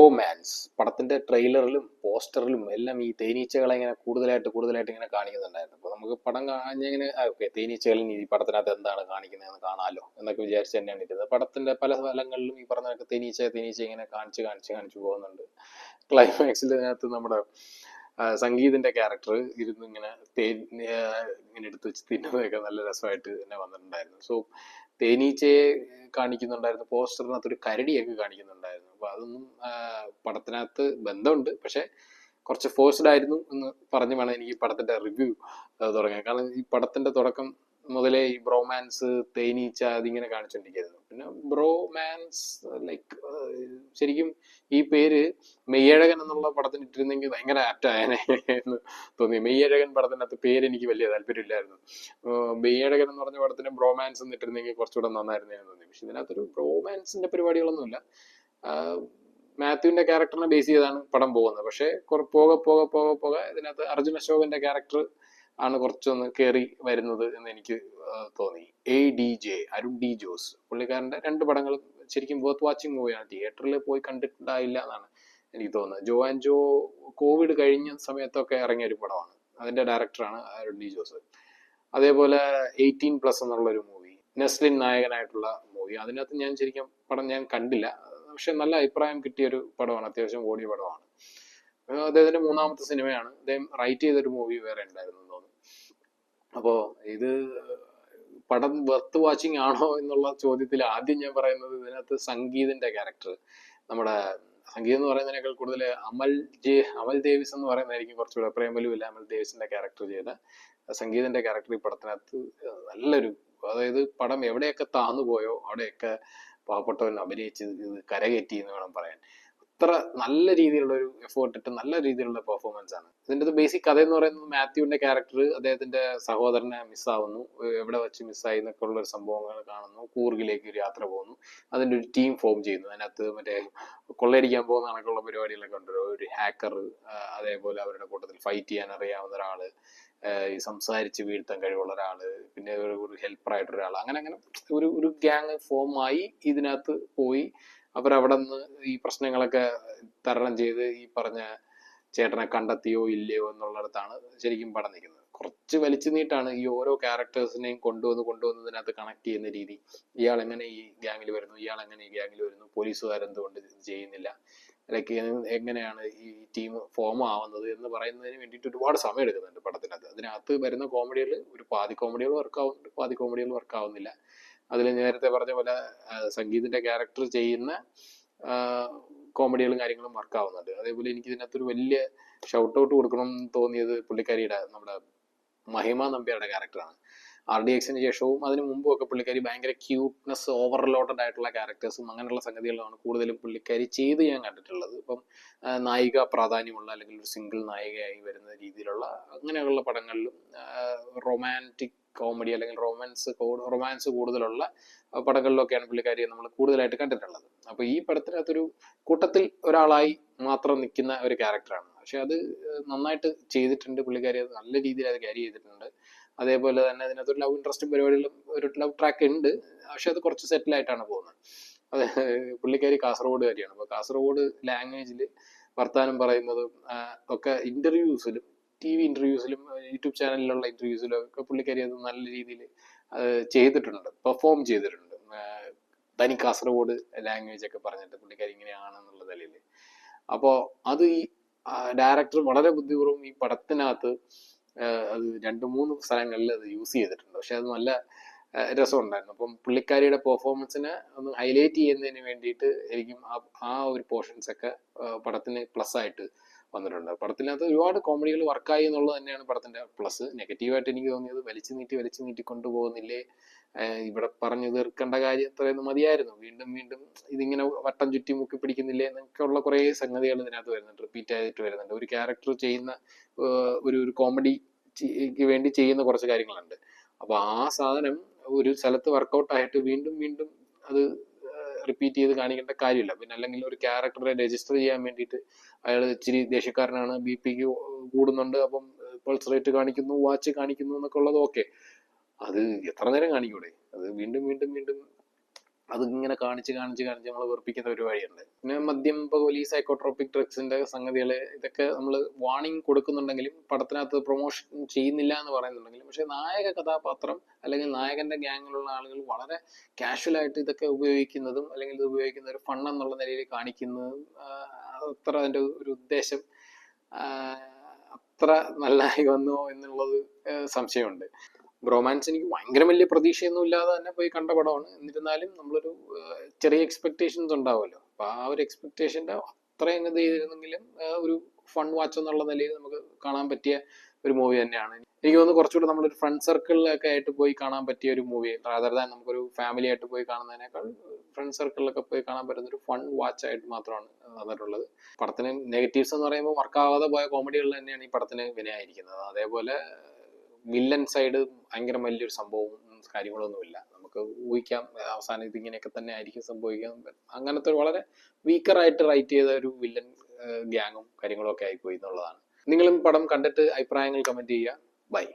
Bromance പടത്തിന്റെ ട്രെയിലറിലും പോസ്റ്ററിലും എല്ലാം ഈ തേനീച്ചകളെ ഇങ്ങനെ കൂടുതലായിട്ട് ഇങ്ങനെ കാണിക്കുന്നുണ്ടായിരുന്നു. അപ്പൊ നമുക്ക് പടം കാണിങ്ങനെ ഓക്കെ, തേനീച്ചകളിൽ ഈ പടത്തിനകത്ത് എന്താണ് കാണിക്കുന്നതെന്ന് കാണാമല്ലോ എന്നൊക്കെ വിചാരിച്ച് തന്നെയാണ് ഇരുന്നത്. പടത്തിന്റെ പല സ്ഥലങ്ങളിലും ഈ പറഞ്ഞ തേനീച്ച ഇങ്ങനെ കാണിച്ചു പോകുന്നുണ്ട്. ക്ലൈമാക്സിൽ അതിനകത്ത് നമ്മുടെ സംഗീതിന്റെ ക്യാരക്ടർ ഇരുന്ന് ഇങ്ങനെ ഇങ്ങനെ എടുത്ത് വെച്ച് തിന്നുന്നതൊക്കെ നല്ല രസമായിട്ട് തന്നെ വന്നിട്ടുണ്ടായിരുന്നു. സോ തേനീച്ചയെ കാണിക്കുന്നുണ്ടായിരുന്നു, പോസ്റ്ററിനകത്ത് ഒരു കരടിയൊക്കെ കാണിക്കുന്നുണ്ടായിരുന്നു. അപ്പൊ അതൊന്നും പടത്തിനകത്ത് ബന്ധമുണ്ട്, പക്ഷെ കുറച്ച് ഫോഴ്സ്ഡ് ആയിരുന്നു എന്ന് പറഞ്ഞു വേണം എനിക്ക് ഈ പടത്തിന്റെ റിവ്യൂ തുടങ്ങാൻ. കാരണം ഈ പടത്തിന്റെ തുടക്കം മുതലേ ഈ ബ്രോമാൻസ്, തേനീച്ച അതിങ്ങനെ കാണിച്ചുകൊണ്ടിരിക്കുന്നു. പിന്നെ ബ്രോമാൻസ് ലൈക്ക് ശരിക്കും ഈ പേര് മെയ്യഴകൻ എന്നുള്ള പടത്തിന് ഇട്ടിരുന്നെങ്കിൽ ഭയങ്കര ആപ്റ്റ് ആയനെ എന്ന് തോന്നി. മെയ്യഴകൻ പടത്തിനകത്ത് പേര് എനിക്ക് വലിയ താല്പര്യമില്ലായിരുന്നു. മെയ്യഴകൻ എന്ന് പറഞ്ഞ പടത്തിന് ബ്രോമാൻസ് എന്ന് ഇട്ടിരുന്നെങ്കിൽ കുറച്ചുകൂടെ നന്നായിരുന്നു എന്ന് തോന്നി. പക്ഷെ ഇതിനകത്തൊരു ബ്രോമാൻസിന്റെ പരിപാടികളൊന്നുമില്ല. മാത്യുവിന്റെ ക്യാരക്ടറിനെ ബേസ് ചെയ്താണ് പടം പോകുന്നത്. പക്ഷെ പോകെ ഇതിനകത്ത് അർജുൻ അശോകന്റെ ക്യാരക്ടർ ആണ് കുറച്ചൊന്ന് കയറി വരുന്നത് എന്ന് എനിക്ക് തോന്നി. ADJ അരുൺ ഡി ജോസ് പുള്ളിക്കാരന്റെ 2 പടങ്ങളും ശരിക്കും വർത്ത് വാച്ചിങ് മൂവിയാണ്. തിയേറ്ററിൽ പോയി കണ്ടിട്ടുണ്ടായില്ല എന്നാണ് എനിക്ക് തോന്നുന്നത്. ജോ ആൻഡ് ജോ കോവിഡ് കഴിഞ്ഞ സമയത്തൊക്കെ ഇറങ്ങിയ ഒരു പടമാണ്. അതിന്റെ ഡയറക്ടറാണ് അരുൺ ഡി ജോസ്. അതേപോലെ 18+ എന്നുള്ളൊരു മൂവി, നെസ്ലിൻ നായകനായിട്ടുള്ള മൂവി, അതിനകത്ത് ഞാൻ ശരിക്കും പടം ഞാൻ കണ്ടില്ല, പക്ഷെ നല്ല അഭിപ്രായം കിട്ടിയൊരു പടമാണ്, അത്യാവശ്യം ഓടിയ പടമാണ്. അദ്ദേഹത്തിന്റെ 3ാമത്തെ സിനിമയാണ്. അദ്ദേഹം റൈറ്റ് ചെയ്തൊരു മൂവി വേറെ ഉണ്ടായിരുന്നു തോന്നുന്നു. അപ്പോ ഇത് പടം വർത്ത് വാച്ചിങ് ആണോ എന്നുള്ള ചോദ്യത്തിൽ ആദ്യം ഞാൻ പറയുന്നത്, ഇതിനകത്ത് സംഗീതിന്റെ ക്യാരക്ടർ, നമ്മുടെ സംഗീതം എന്ന് പറയുന്നതിനേക്കാൾ കൂടുതൽ അമൽ ദേവിസ് എന്ന് പറയുന്നതായിരിക്കും കുറച്ചുകൂടെ. പ്രേമലുവില്ല അമൽ ദേവിസിന്റെ ക്യാരക്ടർ ചെയ്ത സംഗീതന്റെ ക്യാരക്ടർ ഈ പടത്തിനകത്ത് നല്ലൊരു, അതായത് പടം എവിടെയൊക്കെ താന്നു പോയോ അവിടെയൊക്കെ പാവപ്പെട്ടവൻ അഭിനയിച്ച് ഇത് കരകയറ്റി എന്ന് വേണം പറയാൻ. അത്ര നല്ല രീതിയിലുള്ള ഒരു എഫേർട്ട് ഇട്ട് നല്ല രീതിയിലുള്ള പെർഫോമൻസ് ആണ്. ഇതിന്റെ ബേസിക് കഥ എന്ന് പറയുന്നത്, മാത്യുവിന്റെ ക്യാരക്ടർ അദ്ദേഹത്തിന്റെ സഹോദരനെ മിസ്സാവുന്നു, എവിടെ വെച്ച് മിസ്സായി എന്നൊക്കെ ഉള്ള ഒരു സംഭവങ്ങൾ കാണുന്നു. കൂർഗിലേക്ക് ഒരു യാത്ര പോകുന്നു, അതിന്റെ ഒരു ടീം ഫോം ചെയ്യുന്നു. അതിനകത്ത് മറ്റേ കൊള്ളയടിക്കാൻ പോകുന്ന കണക്കുള്ള പരിപാടികളൊക്കെ ഉണ്ട്. ഒരു ഹാക്കർ, അതേപോലെ അവരുടെ കൂട്ടത്തിൽ ഫൈറ്റ് ചെയ്യാൻ അറിയാവുന്ന ഒരാള്, ഈ സംസാരിച്ച് വീഴ്ത്താൻ കഴിവുള്ള ഒരാള്, പിന്നെ ഒരു ഹെൽപ്പറായിട്ടൊരാൾ, അങ്ങനെ ഒരു ഗ്യാങ് ഫോം ആയി ഇതിനകത്ത് പോയി അവരവിടെ നിന്ന് ഈ പ്രശ്നങ്ങളൊക്കെ തരണം ചെയ്ത് ഈ പറഞ്ഞ ചേട്ടനെ കണ്ടെത്തിയോ ഇല്ലയോ എന്നുള്ളിടത്താണ് ശരിക്കും പടം നിൽക്കുന്നത്. കുറച്ച് വലിച്ചു നീട്ടാണ് ഈ ഓരോ ക്യാരക്ടേഴ്സിനെയും കൊണ്ടുവന്ന് ഇതിനകത്ത് കണക്ട് ചെയ്യുന്ന രീതി. ഇയാൾ എങ്ങനെ ഈ ഗ്യാങ്ങിൽ വരുന്നു, ഇയാൾ എങ്ങനെ ഈ ഗ്യാങ്ങിൽ വരുന്നു, പോലീസുകാരെന്തുകൊണ്ട് ഇത് ചെയ്യുന്നില്ല, ലൈക്ക് എങ്ങനെയാണ് ഈ ടീം ഫോം ആവുന്നത് എന്ന് പറയുന്നതിന് വേണ്ടിയിട്ട് ഒരുപാട് സമയം എടുക്കുന്നുണ്ട് പടത്തിനകത്ത്. അതിനകത്ത് വരുന്ന കോമഡികൾ ഒരു പാതി കോമഡികൾ വർക്ക് ആവുന്നുണ്ട്, പാതി കോമഡികൾ വർക്ക് ആവുന്നില്ല. അതിൽ നേരത്തെ പറഞ്ഞ പോലെ സംഗീതിന്റെ ക്യാരക്ടർ ചെയ്യുന്ന കോമഡികളും കാര്യങ്ങളും വർക്ക് ആവുന്നുണ്ട്. അതേപോലെ എനിക്ക് ഇതിനകത്തൊരു വലിയ ഷൗട്ട് ഔട്ട് കൊടുക്കണം എന്ന് തോന്നിയത് പുള്ളിക്കാരിയുടെ, നമ്മുടെ മഹിമ നമ്പ്യാരുടെ ക്യാരക്ടറാണ്. RDXന് ശേഷവും അതിന് മുമ്പും ഒക്കെ പുള്ളിക്കാരി ഭയങ്കര ക്യൂട്ട്നെസ് ഓവർലോഡഡ് ആയിട്ടുള്ള ക്യാരക്ടേഴ്സും അങ്ങനെയുള്ള സംഗതികളാണ് കൂടുതലും പുള്ളിക്കാരി ചെയ്ത് ഞാൻ കണ്ടിട്ടുള്ളത്. ഇപ്പം നായിക പ്രാധാന്യമുള്ള അല്ലെങ്കിൽ ഒരു സിംഗിൾ നായികയായി വരുന്ന രീതിയിലുള്ള അങ്ങനെയുള്ള പടങ്ങളിലും റൊമാൻറ്റിക് കോമഡി അല്ലെങ്കിൽ റൊമാൻസ് കൂടുതലുള്ള പടങ്ങളിലൊക്കെയാണ് പുള്ളിക്കാരിയെ നമ്മൾ കൂടുതലായിട്ട് കണ്ടിട്ടുള്ളത്. അപ്പൊ ഈ പടത്തിനകത്തൊരു കൂട്ടത്തിൽ ഒരാളായി മാത്രം നിൽക്കുന്ന ഒരു ക്യാരക്ടറാണ്. പക്ഷെ അത് നന്നായിട്ട് ചെയ്തിട്ടുണ്ട് പുള്ളിക്കാരി, അത് നല്ല രീതിയിൽ അത് ക്യാരി ചെയ്തിട്ടുണ്ട്. അതേപോലെ തന്നെ അതിനകത്തൊരു ലവ് ഇൻട്രസ്റ്റും പരിപാടികളും ഒരു ലവ് ട്രാക്ക് ഉണ്ട്, പക്ഷെ അത് കുറച്ച് സെറ്റിലായിട്ടാണ് പോകുന്നത്. അത് പുള്ളിക്കാരി കാസർഗോഡുകാരിയാണ്. അപ്പൊ കാസർഗോഡ് ലാംഗ്വേജിൽ വർത്താനം പറയുന്നതും ഒക്കെ ഇന്റർവ്യൂസിലും TV ഇന്റർവ്യൂസിലും യൂട്യൂബ് ചാനലിലുള്ള ഇന്റർവ്യൂസിലും ഒക്കെ പുള്ളിക്കാരി അത് നല്ല രീതിയിൽ ചെയ്തിട്ടുണ്ട്, പെർഫോം ചെയ്തിട്ടുണ്ട്. തനി കാസർഗോഡ് ലാംഗ്വേജ് ഒക്കെ പറഞ്ഞിട്ട് പുള്ളിക്കാരി ഇങ്ങനെയാണെന്നുള്ള നിലയിൽ. അപ്പോൾ അത് ഈ ഡയറക്ടർ വളരെ ബുദ്ധിപൂർവ്വം ഈ പടത്തിനകത്ത് അത് 2-3 സ്ഥലങ്ങളിൽ അത് യൂസ് ചെയ്തിട്ടുണ്ട്. പക്ഷെ അത് നല്ല രസമുണ്ടായിരുന്നു. അപ്പം പുള്ളിക്കാരിയുടെ പെർഫോമൻസിനെ ഒന്ന് ഹൈലൈറ്റ് ചെയ്യുന്നതിന് വേണ്ടിയിട്ട് എനിക്കും ആ ഒരു പോർഷൻസ് ഒക്കെ പടത്തിന് പ്ലസ് ആയിട്ട് വന്നിട്ടുണ്ട്. പടത്തിനകത്ത് ഒരുപാട് കോമഡികൾ വർക്കായി എന്നുള്ളത് തന്നെയാണ് പടത്തിന്റെ പ്ലസ്. നെഗറ്റീവായിട്ട് എനിക്ക് തോന്നിയത് വലിച്ചു നീട്ടി കൊണ്ടുപോകുന്നില്ലേ, ഇവിടെ പറഞ്ഞു തീർക്കേണ്ട കാര്യം അത്രയൊന്നും മതിയായിരുന്നു, വീണ്ടും ഇതിങ്ങനെ വട്ടം ചുറ്റി മുക്കി പിടിക്കുന്നില്ലേ എന്നൊക്കെ ഉള്ള കുറേ സംഗതികൾ ഇതിനകത്ത് വരുന്നുണ്ട്, റിപ്പീറ്റ് ആയിട്ട് വരുന്നുണ്ട്. ഒരു ക്യാരക്ടർ ചെയ്യുന്ന ഒരു കോമഡിക്ക് വേണ്ടി ചെയ്യുന്ന കുറച്ച് കാര്യങ്ങളുണ്ട്. അപ്പൊ ആ സാധനം ഒരു സ്ഥലത്ത് വർക്കൗട്ട് ആയിട്ട് വീണ്ടും അത് റിപ്പീറ്റ് ചെയ്ത് കാണിക്കേണ്ട കാര്യമില്ല. പിന്നെ അല്ലെങ്കിൽ ഒരു ക്യാരക്ടറെ രജിസ്റ്റർ ചെയ്യാൻ വേണ്ടിയിട്ട് അയാൾ ഇച്ചിരി ദേഷ്യക്കാരനാണ്, BP കൂടുന്നുണ്ട്, അപ്പം പൾസ് റേറ്റ് കാണിക്കുന്നു, വാച്ച് കാണിക്കുന്നു എന്നൊക്കെ ഉള്ളത് ഓക്കെ, അത് എത്ര നേരം കാണിക്കൂടെ? അത് വീണ്ടും അതിങ്ങനെ കാണിച്ച് നമ്മളെ വെറുപ്പിക്കുന്ന പരിപാടിയുണ്ട്. പിന്നെ മദ്യം, പുകവലി, സൈക്കോട്രോപിക് ഡ്രഗ്സിന്റെ സംഗതികള് ഇതൊക്കെ നമ്മള് വാർണിംഗ് കൊടുക്കുന്നുണ്ടെങ്കിലും പടത്തിനകത്ത് പ്രൊമോഷൻ ചെയ്യുന്നില്ല എന്ന് പറയുന്നുണ്ടെങ്കിലും, പക്ഷെ നായക കഥാപാത്രം അല്ലെങ്കിൽ നായകന്റെ ഗ്യാങ്ങിലുള്ള ആളുകൾ വളരെ കാഷ്വൽ ആയിട്ട് ഇതൊക്കെ ഉപയോഗിക്കുന്നതും അല്ലെങ്കിൽ ഇത് ഉപയോഗിക്കുന്ന ഒരു ഫൺ എന്നുള്ള നിലയിൽ കാണിക്കുന്നതും അത്ര അതിന്റെ ഒരു ഉദ്ദേശം അത്ര നല്ലതായി വന്നോ എന്നുള്ളത് സംശയമുണ്ട്. ബ്രോമാൻസ് എനിക്ക് ഭയങ്കര വലിയ പ്രതീക്ഷയൊന്നും ഇല്ലാതെ തന്നെ പോയി കണ്ട പടമാണ്. എന്നിരുന്നാലും നമ്മളൊരു ചെറിയ എക്സ്പെക്ടേഷൻസ് ഉണ്ടാവുമല്ലോ. അപ്പൊ ആ ഒരു എക്സ്പെക്ടേഷന്റെ അത്രയും ഇത് ചെയ്തിരുന്നെങ്കിലും ഒരു ഫൺ വാച്ച് എന്നുള്ള നിലയിൽ നമുക്ക് കാണാൻ പറ്റിയ ഒരു മൂവി തന്നെയാണ്. എനിക്ക് തോന്നുന്നു കുറച്ചുകൂടി നമ്മളൊരു ഫ്രണ്ട് സർക്കിളിലൊക്കെ ആയിട്ട് പോയി കാണാൻ പറ്റിയ ഒരു മൂവി, റാദർ ദാൻ നമുക്കൊരു ഫാമിലി ആയിട്ട് പോയി കാണുന്നതിനേക്കാൾ ഫ്രണ്ട് സർക്കിളിലൊക്കെ പോയി കാണാൻ പറ്റുന്ന ഒരു ഫൺ വാച്ച് ആയിട്ട് മാത്രമാണ് വന്നിട്ടുള്ളത്. പടത്തിന് നെഗറ്റീവ്സ് എന്ന് പറയുമ്പോൾ വർക്കാവാതെ പോയ കോമഡികൾ തന്നെയാണ് ഈ പടത്തിന് വിനയായിരിക്കുന്നത്. അതേപോലെ വില്ലൻ സൈഡ് ഭയങ്കര വലിയൊരു സംഭവവും കാര്യങ്ങളൊന്നുമില്ല. നമുക്ക് ഊഹിക്കാം അവസാനം ഇതിങ്ങനെയൊക്കെ തന്നെ ആയിരിക്കും സംഭവിക്കാൻ. അങ്ങനത്തെ വളരെ വീക്കറായിട്ട് റൈറ്റ് ചെയ്ത ഒരു വില്ലൻ ഗ്യാങ്ങും കാര്യങ്ങളും ഒക്കെ ആയിപ്പോയി എന്നുള്ളതാണ്. നിങ്ങളും പടം കണ്ടിട്ട് അഭിപ്രായങ്ങൾ കമന്റ് ചെയ്യുക. ബൈ.